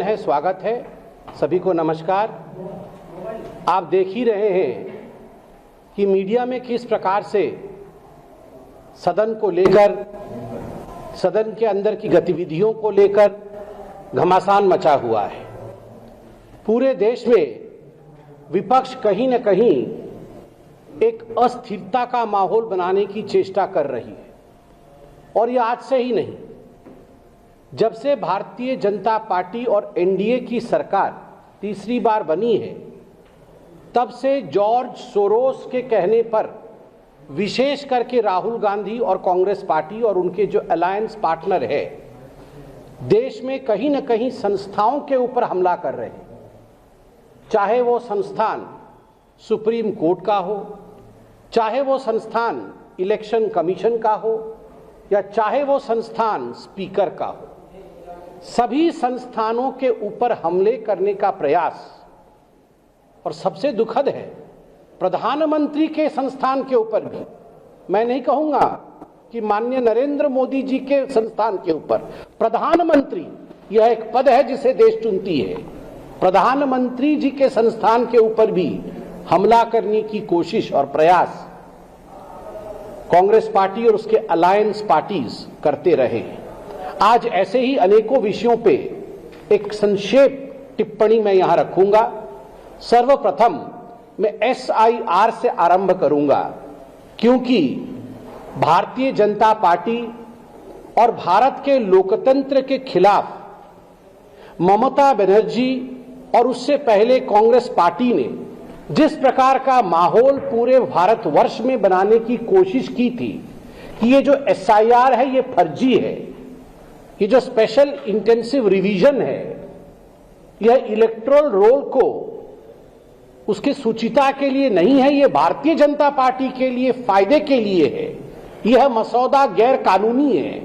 है, स्वागत है सभी को। नमस्कार। आप देख ही रहे हैं कि मीडिया में किस प्रकार से सदन को लेकर, सदन के अंदर की गतिविधियों को लेकर घमासान मचा हुआ है। पूरे देश में विपक्ष कहीं न कहीं एक अस्थिरता का माहौल बनाने की चेष्टा कर रही है, और ये आज से ही नहीं, जब से भारतीय जनता पार्टी और एनडीए की सरकार तीसरी बार बनी है, तब से जॉर्ज सोरोस के कहने पर विशेष करके राहुल गांधी और कांग्रेस पार्टी और उनके जो अलायंस पार्टनर है, देश में कहीं न कहीं संस्थाओं के ऊपर हमला कर रहे हैं। चाहे वो संस्थान सुप्रीम कोर्ट का हो, चाहे वो संस्थान इलेक्शन कमीशन का हो, या चाहे वो संस्थान स्पीकर का हो, सभी संस्थानों के ऊपर हमले करने का प्रयास, और सबसे दुखद है प्रधानमंत्री के संस्थान के ऊपर भी। मैं नहीं कहूंगा कि माननीय नरेंद्र मोदी जी के संस्थान के ऊपर, प्रधानमंत्री यह एक पद है जिसे देश चुनती है, प्रधानमंत्री जी के संस्थान के ऊपर भी हमला करने की कोशिश और प्रयास कांग्रेस पार्टी और उसके अलायंस पार्टीज करते रहे हैं। आज ऐसे ही अनेकों विषयों पे एक संक्षेप टिप्पणी मैं यहां रखूंगा। सर्वप्रथम मैं SIR से आरंभ करूंगा, क्योंकि भारतीय जनता पार्टी और भारत के लोकतंत्र के खिलाफ ममता बनर्जी और उससे पहले कांग्रेस पार्टी ने जिस प्रकार का माहौल पूरे भारतवर्ष में बनाने की कोशिश की थी कि ये जो SIR है ये फर्जी है, ये जो स्पेशल इंटेंसिव रिवीजन है, यह इलेक्टोरल रोल को उसकी सुचिता के लिए नहीं है, ये भारतीय जनता पार्टी के लिए फायदे के लिए है, यह मसौदा गैर कानूनी है।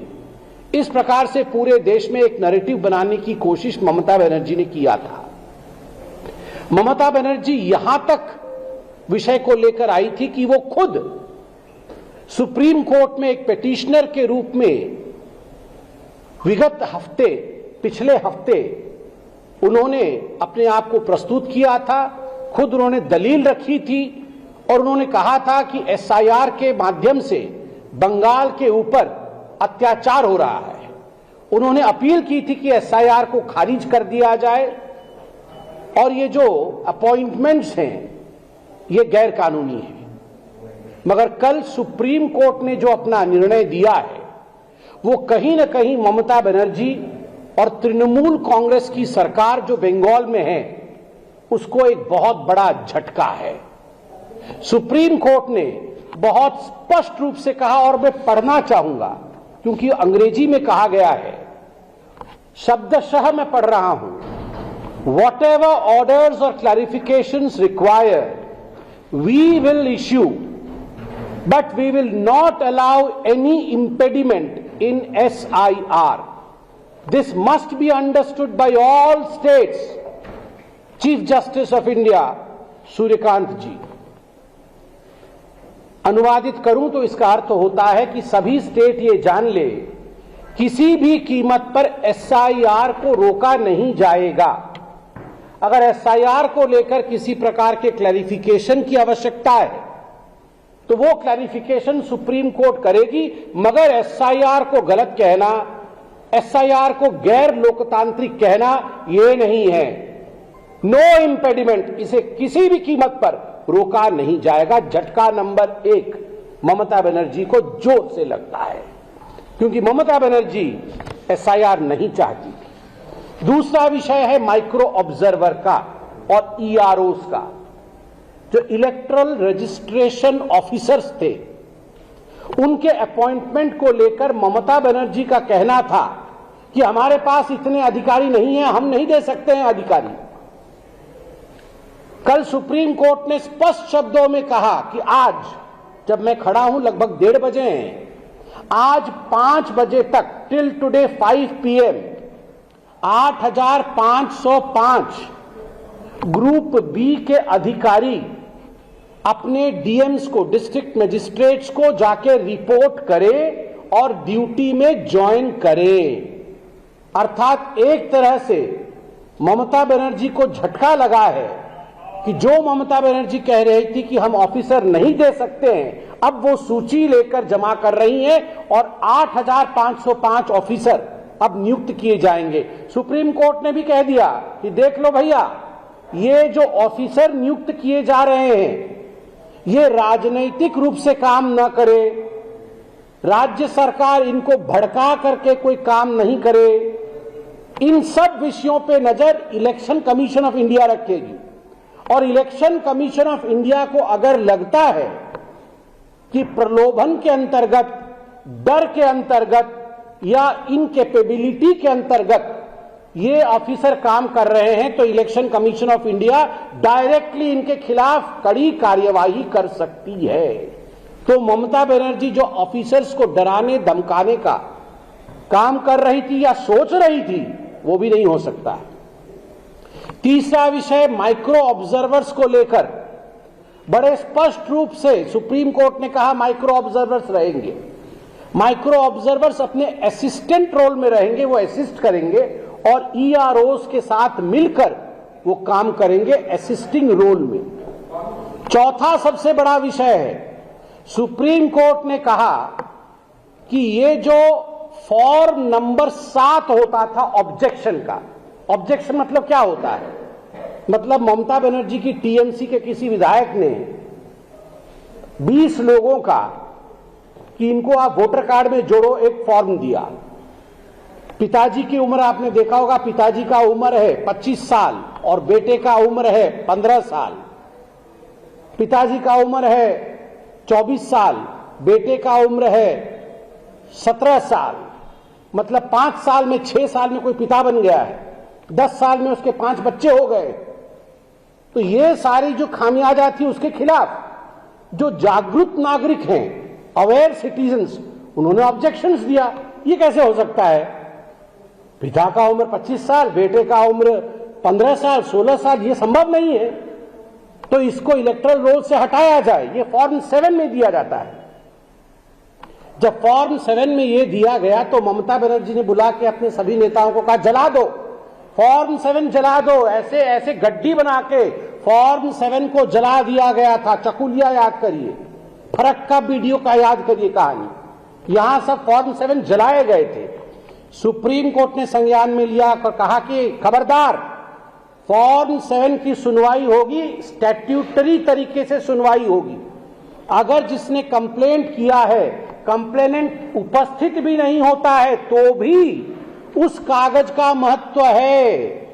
इस प्रकार से पूरे देश में एक नैरेटिव बनाने की कोशिश ममता बनर्जी ने किया था। ममता बनर्जी यहां तक विषय को लेकर आई थी कि वो खुद सुप्रीम कोर्ट में एक पिटिशनर के रूप में विगत हफ्ते, पिछले हफ्ते उन्होंने अपने आप को प्रस्तुत किया था। खुद उन्होंने दलील रखी थी और उन्होंने कहा था कि SIR के माध्यम से बंगाल के ऊपर अत्याचार हो रहा है। उन्होंने अपील की थी कि SIR को खारिज कर दिया जाए और ये जो अपॉइंटमेंट्स हैं ये गैर कानूनी है। मगर कल सुप्रीम कोर्ट ने जो अपना निर्णय दिया है वो कहीं न कहीं ममता बनर्जी और तृणमूल कांग्रेस की सरकार जो बंगाल में है उसको एक बहुत बड़ा झटका है। सुप्रीम कोर्ट ने बहुत स्पष्ट रूप से कहा, और मैं पढ़ना चाहूंगा क्योंकि अंग्रेजी में कहा गया है, शब्दशः मैं पढ़ रहा हूं। Whatever orders or clarifications required, we will issue, but we will not allow any impediment in SIR. This must be understood by all states. Chief Justice of India, Suryakant जी। अनुवादित करूं तो इसका अर्थ होता है कि सभी स्टेट ये जान ले, किसी भी कीमत पर SIR को रोका नहीं जाएगा। अगर SIR को लेकर किसी प्रकार के क्लैरिफिकेशन की आवश्यकता है तो वो क्लैरिफिकेशन सुप्रीम कोर्ट करेगी, मगर SIR को गलत कहना, SIR को गैर लोकतांत्रिक कहना ये नहीं है। नो इम्पेडिमेंट, इसे किसी भी कीमत पर रोका नहीं जाएगा। झटका नंबर 1 ममता बनर्जी को जोर से लगता है, क्योंकि ममता बनर्जी SIR नहीं चाहती। दूसरा विषय है माइक्रो ऑब्जर्वर का और EROs का। जो इलेक्टोरल रजिस्ट्रेशन ऑफिसर्स थे उनके अपॉइंटमेंट को लेकर ममता बनर्जी का कहना था कि हमारे पास इतने अधिकारी नहीं हैं, हम नहीं दे सकते हैं अधिकारी। कल सुप्रीम कोर्ट ने स्पष्ट शब्दों में कहा कि आज जब मैं खड़ा हूं लगभग 1:30 बजे हैं, आज 5 बजे तक till today 5 PM 8,505 group B के अधिकारी अपने डीएम्स को, डिस्ट्रिक्ट मजिस्ट्रेट्स को जाके रिपोर्ट करें और ड्यूटी में ज्वाइन करें। अर्थात एक तरह से ममता बनर्जी को झटका लगा है कि जो ममता बनर्जी कह रही थी कि हम ऑफिसर नहीं दे सकते हैं, अब वो सूची लेकर जमा कर रही हैं और 8,505 ऑफिसर अब नियुक्त किए जाएंगे। सुप्रीम कोर्ट ने भी कह दिया कि देख लो भैया, ये जो ऑफिसर नियुक्त किए जा रहे हैं ये राजनीतिक रूप से काम न करे, राज्य सरकार इनको भड़का करके कोई काम नहीं करे, इन सब विषयों पे नजर इलेक्शन कमीशन ऑफ इंडिया रखेगी। और इलेक्शन कमीशन ऑफ इंडिया को अगर लगता है कि प्रलोभन के अंतर्गत, डर के अंतर्गत या इनकेपेबिलिटी के अंतर्गत ये ऑफिसर काम कर रहे हैं, तो election commission of India directly इनके खिलाफ कड़ी कार्यवाही कर सकती है। तो ममता बनर्जी जो ऑफिसर्स को डराने धमकाने का काम कर रही थी या सोच रही थी, वो भी नहीं हो सकता। तीसरा विषय माइक्रो ऑब्जर्वर्स को लेकर बड़े स्पष्ट रूप से सुप्रीम कोर्ट ने कहा माइक्रो ऑब्जर्वर्स रहेंगे। माइक्रो ऑब्जर्वर्स अपने असिस्टेंट रोल में रहेंगे, वो असिस्ट करेंगे और ईआरओस के साथ मिलकर वो काम करेंगे असिस्टिंग रोल में। चौथा सबसे बड़ा विषय है, सुप्रीम कोर्ट ने कहा कि ये जो फॉर्म नंबर 7 होता था ऑब्जेक्शन का, ऑब्जेक्शन मतलब क्या होता है, मतलब ममता बनर्जी की टीएमसी के किसी विधायक ने 20 लोगों का कि इनको आप वोटर कार्ड में जोड़ो एक फॉर्म दिया। पिताजी की उम्र आपने देखा होगा, पिताजी का उम्र है 25 साल और बेटे का उम्र है 15 साल। पिताजी का उम्र है 24 साल, बेटे का उम्र है 17 साल। मतलब 5 साल में, 6 साल में कोई पिता बन गया है, 10 साल में उसके 5 बच्चे हो गए। तो ये सारी जो खामियाजा थी उसके खिलाफ जो जागरूक नागरिक हैं, अवेयर सिटीजन्स, उन्होंने ऑब्जेक्शंस दिया। ये कैसे हो सकता है, पिता का उम्र 25 साल, बेटे का उम्र 15 साल, 16 साल, ये संभव नहीं है, तो इसको इलेक्टरल रोल से हटाया जाए। ये फॉर्म 7 में दिया जाता है। जब फॉर्म 7 में ये दिया गया तो ममता बनर्जी ने बुला के अपने सभी नेताओं को कहा जला दो, फॉर्म 7 जला दो। ऐसे ऐसे गड्डी बना के फॉर्म 7 को जला दिया गया था। चकुलिया याद करिए, फरक्का वीडियो का याद करिए कहानी, यहां सब फॉर्म 7 जलाए गए थे। सुप्रीम कोर्ट ने संज्ञान में लिया और कहा कि खबरदार, फॉर्म 7 की सुनवाई होगी, स्टैट्यूटरी तरीके से सुनवाई होगी। अगर जिसने कंप्लेंट किया है, कंप्लेनेंट उपस्थित भी नहीं होता है तो भी उस कागज का महत्व है।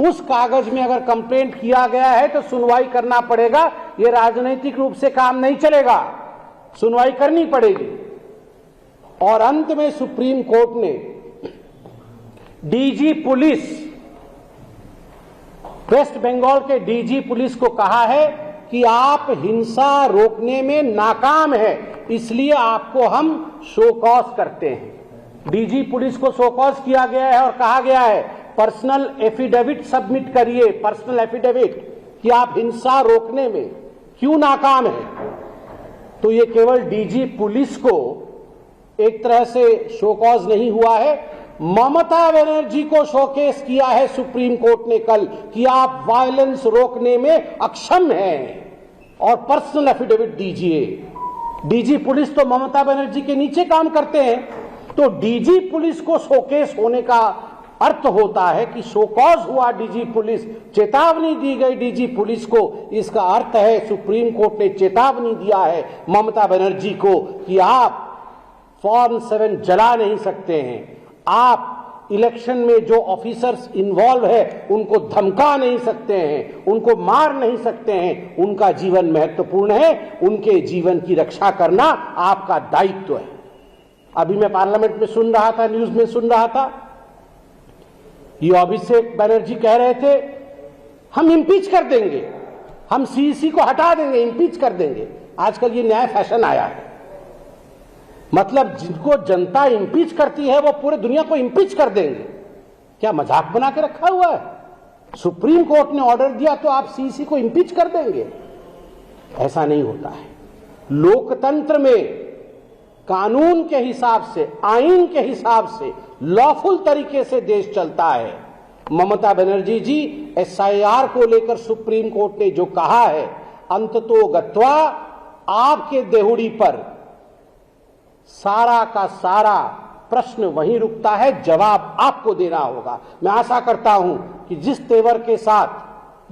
उस कागज में अगर कंप्लेंट किया गया है तो सुनवाई करना पड़ेगा। ये राजनीतिक रूप से काम नहीं चलेगा, सुनवाई करनी पड़ेगी। और अंत में सुप्रीम कोर्ट ने डीजी पुलिस, वेस्ट बंगाल के डीजी पुलिस को कहा है कि आप हिंसा रोकने में नाकाम है, इसलिए आपको हम शो कॉज करते हैं। डीजी पुलिस को शो कॉज किया गया है और कहा गया है पर्सनल एफिडेविट सबमिट करिए, पर्सनल एफिडेविट, कि आप हिंसा रोकने में क्यों नाकाम है। तो ये केवल डीजी पुलिस को एक तरह से शो कॉज नहीं हुआ है, ममता बनर्जी को शोकेस किया है सुप्रीम कोर्ट ने कल कि आप वायलेंस रोकने में अक्षम हैं और पर्सनल एफिडेविट दीजिए। डीजी पुलिस तो ममता बनर्जी के नीचे काम करते हैं, तो डीजी पुलिस को शोकेस होने का अर्थ होता है कि शोकॉज हुआ डीजी पुलिस, चेतावनी दी गई डीजी पुलिस को। इसका अर्थ है सुप्रीम कोर्ट ने चेतावनी दिया है ममता बनर्जी को कि आप फॉर्म 7 जला नहीं सकते हैं, आप इलेक्शन में जो ऑफिसर्स इन्वॉल्व है उनको धमका नहीं सकते हैं, उनको मार नहीं सकते हैं। उनका जीवन महत्वपूर्ण है, उनके जीवन की रक्षा करना आपका दायित्व है। अभी मैं पार्लियामेंट में सुन रहा था, न्यूज में सुन रहा था, ये अभिषेक बनर्जी कह रहे थे हम इम्पीच कर देंगे, हम सीईसी को हटा देंगे, इम्पीच कर देंगे। आजकल ये नया फैशन आया है, मतलब जिनको जनता इम्पीच करती है वो पूरे दुनिया को इम्पीच कर देंगे। क्या मजाक बना के रखा हुआ है? सुप्रीम कोर्ट ने ऑर्डर दिया तो आप सीईसी को इम्पीच कर देंगे? ऐसा नहीं होता है। लोकतंत्र में कानून के हिसाब से, आईन के हिसाब से, लॉफुल तरीके से देश चलता है। ममता बनर्जी जी, एसआईआर को लेकर सुप्रीम कोर्ट ने जो कहा है, अंततो गत्वा आपके देहुड़ी पर सारा का सारा प्रश्न वहीं रुकता है, जवाब आपको देना होगा। मैं आशा करता हूं कि जिस तेवर के साथ,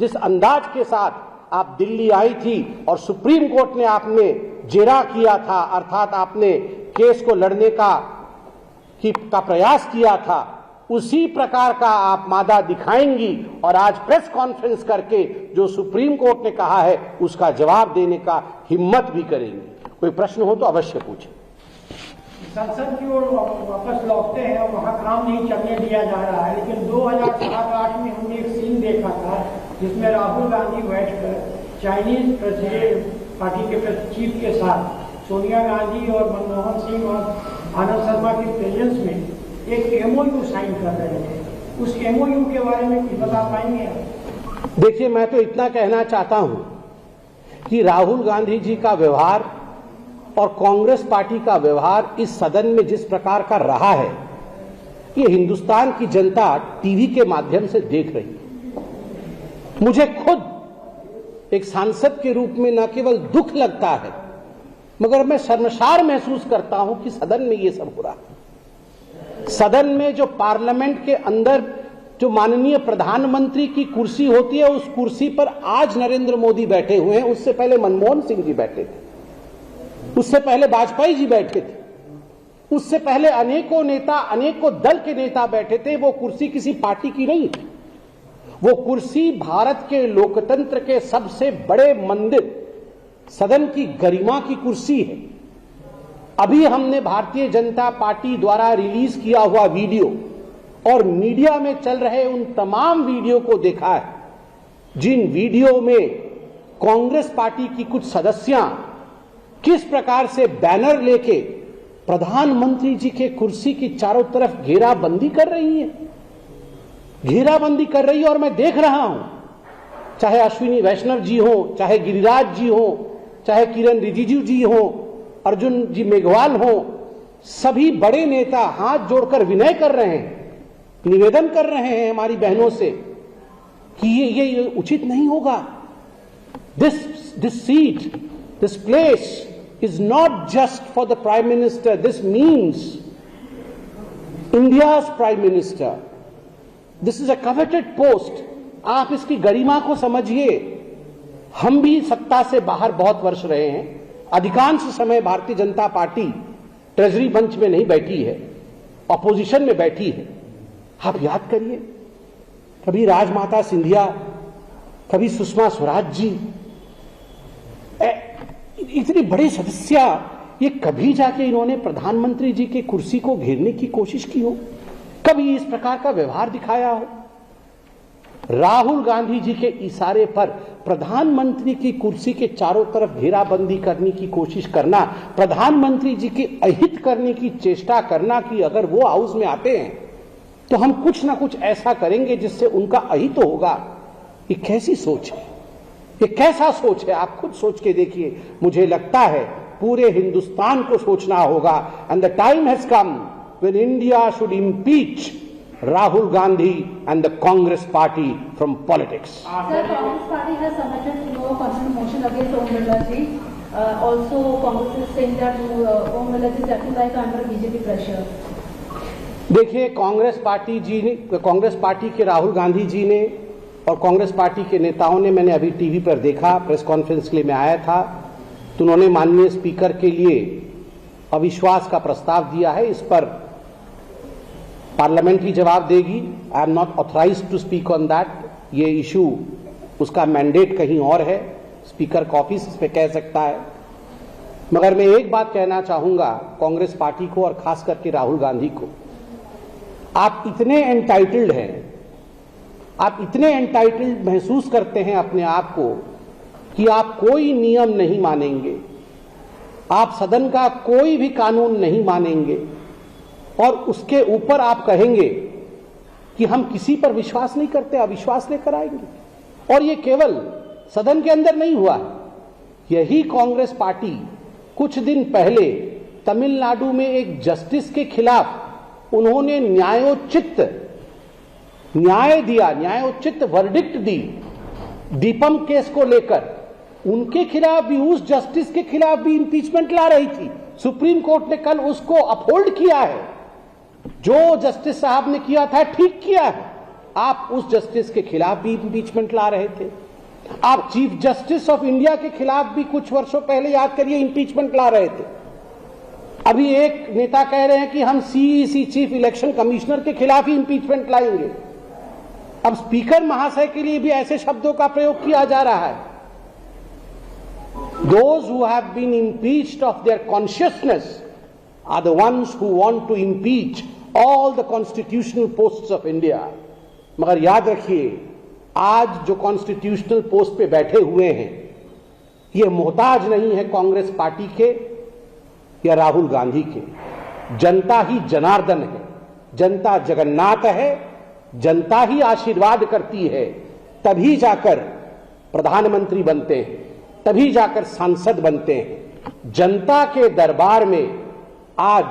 जिस अंदाज के साथ आप दिल्ली आई थी और सुप्रीम कोर्ट ने आपने जेरा किया था, अर्थात आपने केस को लड़ने का प्रयास किया था, उसी प्रकार का आप मादा दिखाएंगी और आज प्रेस कॉन्फ्रेंस करके जो सुप्रीम कोर्ट ने कहा है उसका जवाब देने का हिम्मत भी करेंगी। कोई प्रश्न हो तो अवश्य पूछें। संसद की ओर वापस लौटते हैं और वहाँ काम नहीं चलने दिया जा रहा है, लेकिन 2007-8 में हमने एक सीन देखा था जिसमें राहुल गांधी बैठकर चाइनीज प्रेसिडेंट पार्टी के चीफ के साथ सोनिया गांधी और मनमोहन सिंह और आनंद शर्मा की प्रेजेंस में एक एमओयू साइन कर रहे थे। उस एमओयू के बारे में कुछ बता पाएंगे? देखिए, मैं तो इतना कहना चाहता हूं कि राहुल गांधी जी का व्यवहार और कांग्रेस पार्टी का व्यवहार इस सदन में जिस प्रकार का रहा है, ये हिंदुस्तान की जनता टीवी के माध्यम से देख रही है। मुझे खुद एक सांसद के रूप में न केवल दुख लगता है, मगर मैं शर्मसार महसूस करता हूं कि सदन में ये सब हो रहा है। सदन में जो पार्लियामेंट के अंदर जो माननीय प्रधानमंत्री की कुर्सी होती है, उस कुर्सी पर आज नरेंद्र मोदी बैठे हुए हैं, उससे पहले मनमोहन सिंह जी बैठे थे, उससे पहले वाजपेयी जी बैठे थे, उससे पहले अनेकों नेता, अनेकों दल के नेता बैठे थे। वो कुर्सी किसी पार्टी की नहीं थी, वो कुर्सी भारत के लोकतंत्र के सबसे बड़े मंदिर सदन की गरिमा की कुर्सी है। अभी हमने भारतीय जनता पार्टी द्वारा रिलीज किया हुआ वीडियो और मीडिया में चल रहे उन तमाम वीडियो को देखा है, जिन वीडियो में कांग्रेस पार्टी की कुछ सदस्यां किस प्रकार से बैनर लेके प्रधानमंत्री जी के कुर्सी की चारों तरफ घेराबंदी कर रही है, घेराबंदी कर रही है। और मैं देख रहा हूं, चाहे अश्विनी वैष्णव जी हो, चाहे गिरिराज जी हो, चाहे किरण रिजिजू जी हो, अर्जुन जी मेघवाल हो, सभी बड़े नेता हाथ जोड़कर विनय कर रहे हैं, निवेदन कर रहे हैं हमारी बहनों से कि ये उचित नहीं होगा। This seat, this place is not just for the Prime Minister. This means India's Prime Minister. This is a coveted post. आप इसकी गरिमा को समझिए। हम भी सत्ता से बाहर बहुत वर्ष रहे हैं। अधिकांश समय भारतीय जनता पार्टी ट्रेजरी मंच में नहीं बैठी है, ऑपोजिशन में बैठी है। आप याद करिए, कभी राजमाता सिंधिया, कभी सुषमा स्वराज जी, इतनी बड़े सदस्य, ये कभी जाके इन्होंने प्रधानमंत्री जी की कुर्सी को घेरने की कोशिश की हो? कभी इस प्रकार का व्यवहार दिखाया हो? राहुल गांधी जी के इशारे पर प्रधानमंत्री की कुर्सी के चारों तरफ घेराबंदी करने की कोशिश करना, प्रधानमंत्री जी के अहित करने की चेष्टा करना कि अगर वो हाउस में आते हैं तो हम कुछ ना कुछ ऐसा करेंगे जिससे उनका अहित होगा। ये कैसी सोच है? ये कैसा सोच है? आप खुद सोच के देखिए। मुझे लगता है पूरे हिंदुस्तान को सोचना होगा। And the time has come when India should impeach Rahul Gandhi and the Congress party from politics. Sir, Congress party has submitted no confidence motion against Om Birla ji. Also, Congress is saying that Om Birla ji is acting like under BJP pressure. देखिए, Congress party के राहुल गांधी जी ने और Congress party के नेताओं ने, मैंने अभी TV पर देखा, प्रेस कॉन्फ्रेंस के लिए मैं आया था, तो उन्होंने माननीय स्पीकर के लिए अविश्वास का प्रस्ताव दिया है। इस पर पार्लियामेंट ही जवाब देगी। I am not authorised to speak on that. ये इशू, उसका मैंडेट कहीं और है, स्पीकर का ऑफिस इस पे कह सकता है। मगर मैं एक बात कहना चाहूंगा कांग्रेस पार्टी को और खास करके राहुल गांधी को, आप इतने एंटाइटल्ड हैं, आप इतने एंटाइटल्ड महसूस करते हैं अपने आप को कि आप कोई नियम नहीं मानेंगे, आप सदन का कोई भी कानून नहीं मानेंगे और उसके ऊपर आप कहेंगे कि हम किसी पर विश्वास नहीं करते, अविश्वास लेकर आएंगे। और ये केवल सदन के अंदर नहीं हुआ, यही कांग्रेस पार्टी कुछ दिन पहले तमिलनाडु में एक जस्टिस के खिलाफ उन्होंने न्यायोचित न्याय दिया, न्यायोचित वर्डिक्ट दी दीपम केस को लेकर, उनके खिलाफ भी, उस जस्टिस के खिलाफ भी इंपीचमेंट ला रही थी। सुप्रीम कोर्ट ने कल उसको अपहोल्ड किया है। जो जस्टिस साहब ने किया था ठीक किया है। आप उस जस्टिस के खिलाफ भी इंपीचमेंट ला रहे थे। आप चीफ जस्टिस ऑफ इंडिया के खिलाफ भी कुछ वर्षों पहले, याद करिए, इंपीचमेंट ला रहे थे। अभी एक नेता कह रहे हैं कि हम सीईसी चीफ इलेक्शन कमिश्नर के खिलाफ ही इंपीचमेंट लाएंगे। अब स्पीकर महाशय के लिए भी ऐसे शब्दों का प्रयोग किया जा रहा है। Those who have been impeached of their consciousness are the ones who want to impeach all the constitutional posts of India. मगर याद रखिए, आज जो कॉन्स्टिट्यूशनल पोस्ट पे बैठे हुए हैं, ये मोहताज नहीं है कांग्रेस पार्टी के या राहुल गांधी के। जनता ही जनार्दन है, जनता जगन्नाथ है, जनता ही आशीर्वाद करती है, तभी जाकर प्रधानमंत्री बनते हैं, तभी जाकर सांसद बनते हैं। जनता के दरबार में आज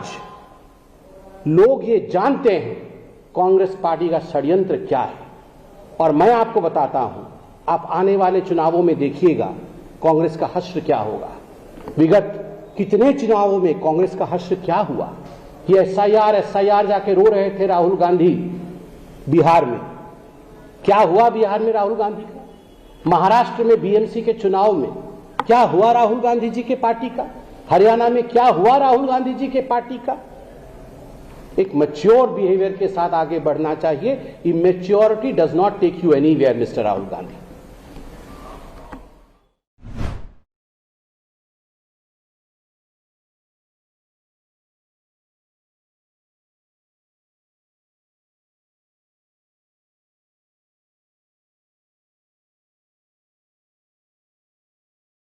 लोग ये जानते हैं कांग्रेस पार्टी का षड्यंत्र क्या है। और मैं आपको बताता हूं, आप आने वाले चुनावों में देखिएगा कांग्रेस का हश्र क्या होगा। विगत कितने चुनावों में कांग्रेस का हश्र क्या हुआ। ये एसआईआर जाके रो रहे थे राहुल गांधी बिहार में। क्या हुआ बिहार में राहुल गांधी का? महाराष्ट्र में बीएमसी के चुनाव में क्या हुआ राहुल गांधी जी के पार्टी का? हरियाणा में क्या हुआ राहुल गांधी जी के पार्टी का? एक मैच्योर बिहेवियर के साथ आगे बढ़ना चाहिए। Immaturity does not take you anywhere mister Rahul Gandhi.